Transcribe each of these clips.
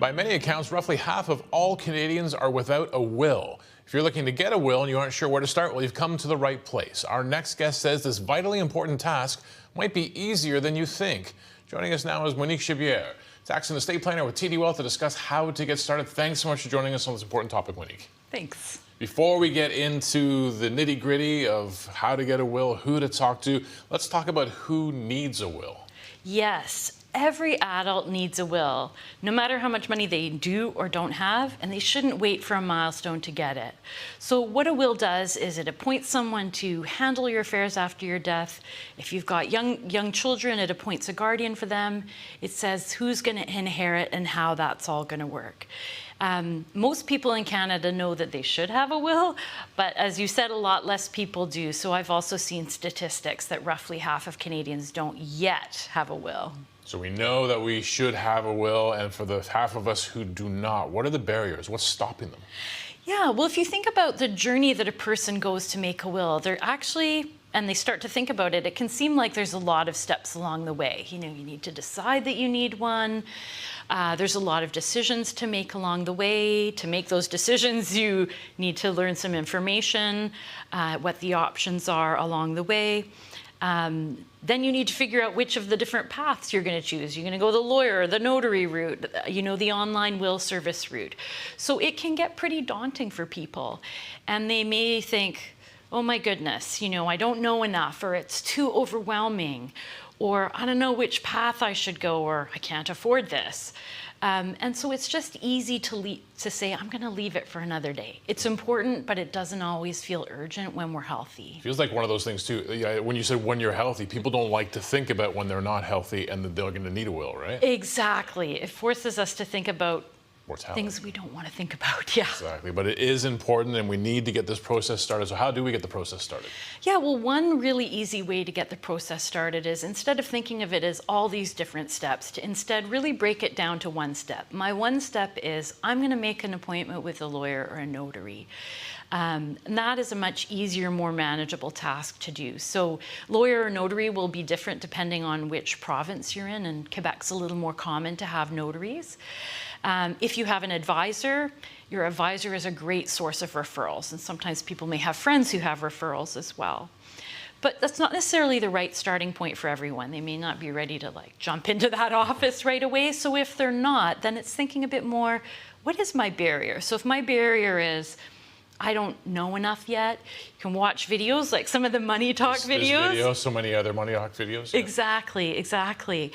By many accounts, roughly half of all Canadians are without a will. If you're looking to get a will and you aren't sure where to start, well, you've come to the right place. Our next guest says this vitally important task might be easier than you think. Joining us now is Monique Shebbeare, tax and estate planner with TD Wealth, to discuss how to get started. Thanks so much for joining us on this important topic, Monique. Thanks. Before we get into the nitty-gritty of how to get a will, who to talk to, let's talk about who needs a will. Yes. Every adult needs a will, no matter how much money they do or don't have, and they shouldn't wait for a milestone to get it. So what a will does is it appoints someone to handle your affairs after your death. If you've got young children, it appoints a guardian for them. It says who's going to inherit and how that's all going to work. Most people in Canada know that they should have a will, but as you said, a lot less people do. So I've also seen statistics that roughly half of Canadians don't yet have a will. So we know that we should have a will, and for the half of us who do not, what are the barriers? What's stopping them? Yeah, well, if you think about the journey that a person goes to make a will, they're actually, and they start to think about it, it can seem like there's a lot of steps along the way. You know, you need to decide that you need one. There's a lot of decisions to make along the way. To make those decisions, you need to learn some information, what the options are along the way. Then you need to figure out which of the different paths you're going to choose. You're going to go the lawyer, the notary route, the online will service route. So it can get pretty daunting for people. And they may think, oh my goodness, I don't know enough, or it's too overwhelming, or I don't know which path I should go, or I can't afford this. And so it's just easy to say, I'm going to leave it for another day. It's important, but it doesn't always feel urgent when we're healthy. Feels like one of those things, too. Yeah, when you said when you're healthy, people don't like to think about when they're not healthy and that they're going to need a will, right? Exactly. It forces us to think about mortality. Things we don't want to think about, yeah. Exactly, but it is important and we need to get this process started. So how do we get the process started? Yeah, well, one really easy way to get the process started is, instead of thinking of it as all these different steps, to instead really break it down to one step. My one step is, I'm going to make an appointment with a lawyer or a notary. And that is a much easier, more manageable task to do. So lawyer or notary will be different depending on which province you're in, and Quebec's a little more common to have notaries. If you have an advisor, your advisor is a great source of referrals, and sometimes people may have friends who have referrals as well. But that's not necessarily the right starting point for everyone. They may not be ready to jump into that office right away. So if they're not, then it's thinking a bit more, what is my barrier? So if my barrier is, I don't know enough yet, you can watch videos like some of the Money Talk videos. So many other Money Talk videos. Yeah. Exactly.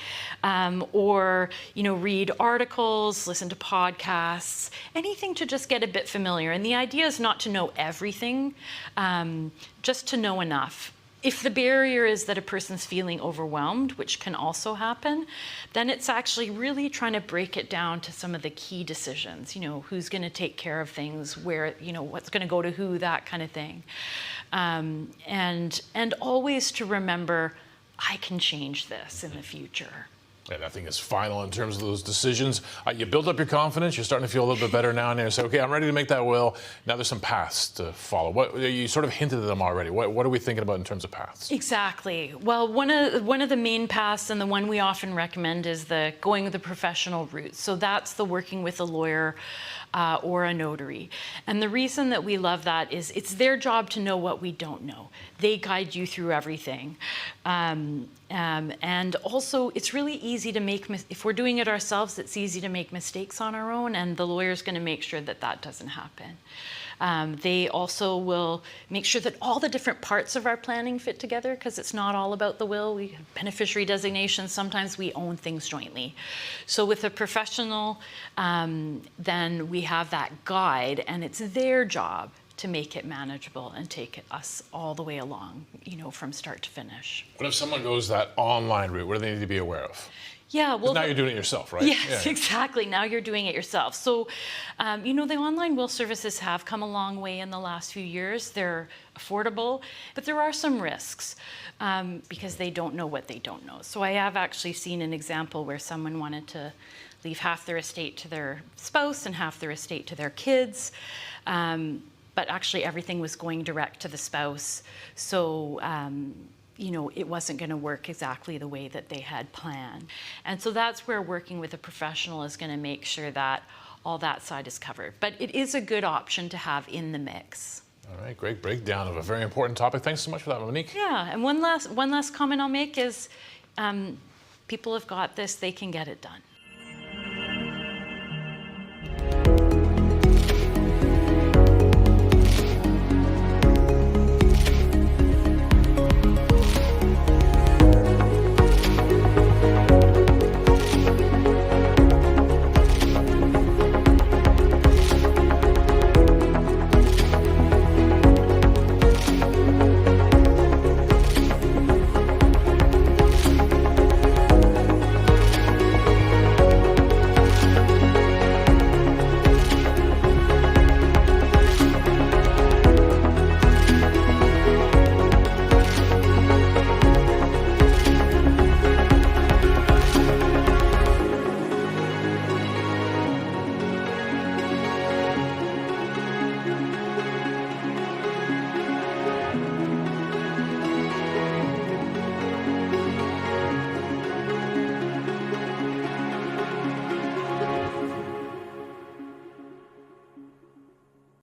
Or, read articles, listen to podcasts, anything to just get a bit familiar. And the idea is not to know everything, just to know enough. If the barrier is that a person's feeling overwhelmed, which can also happen, then it's actually really trying to break it down to some of the key decisions, who's going to take care of things, where, what's going to go to who, that kind of thing. And always to remember, I can change this in the future. And nothing is final in terms of those decisions. You build up your confidence. You're starting to feel a little bit better now, and you say, okay, I'm ready to make that will. Now there's some paths to follow. You sort of hinted at them already. What are we thinking about in terms of paths? Exactly. Well, one of the main paths, and the one we often recommend, is going the professional route. So that's the working with a lawyer or a notary. And the reason that we love that is it's their job to know what we don't know. They guide you through everything. And also, it's really easy to make, if we're doing it ourselves, it's easy to make mistakes on our own, and the lawyer's going to make sure that that doesn't happen. They also will make sure that all the different parts of our planning fit together, because it's not all about the will. We have beneficiary designation. Sometimes we own things jointly. So with a professional, then we have that guide, and it's their job to make it manageable and take us all the way along, from start to finish. What if someone goes that online route? What do they need to be aware of? Yeah, well, now you're doing it yourself, right? Yes, yeah. Exactly. Now you're doing it yourself. So, the online will services have come a long way in the last few years. They're affordable, but there are some risks because they don't know what they don't know. So I have actually seen an example where someone wanted to leave half their estate to their spouse and half their estate to their kids. But actually everything was going direct to the spouse. So it wasn't going to work exactly the way that they had planned. And so that's where working with a professional is going to make sure that all that side is covered. But it is a good option to have in the mix. All right, great breakdown of a very important topic. Thanks so much for that, Monique. Yeah, and one last comment I'll make is people have got this, they can get it done.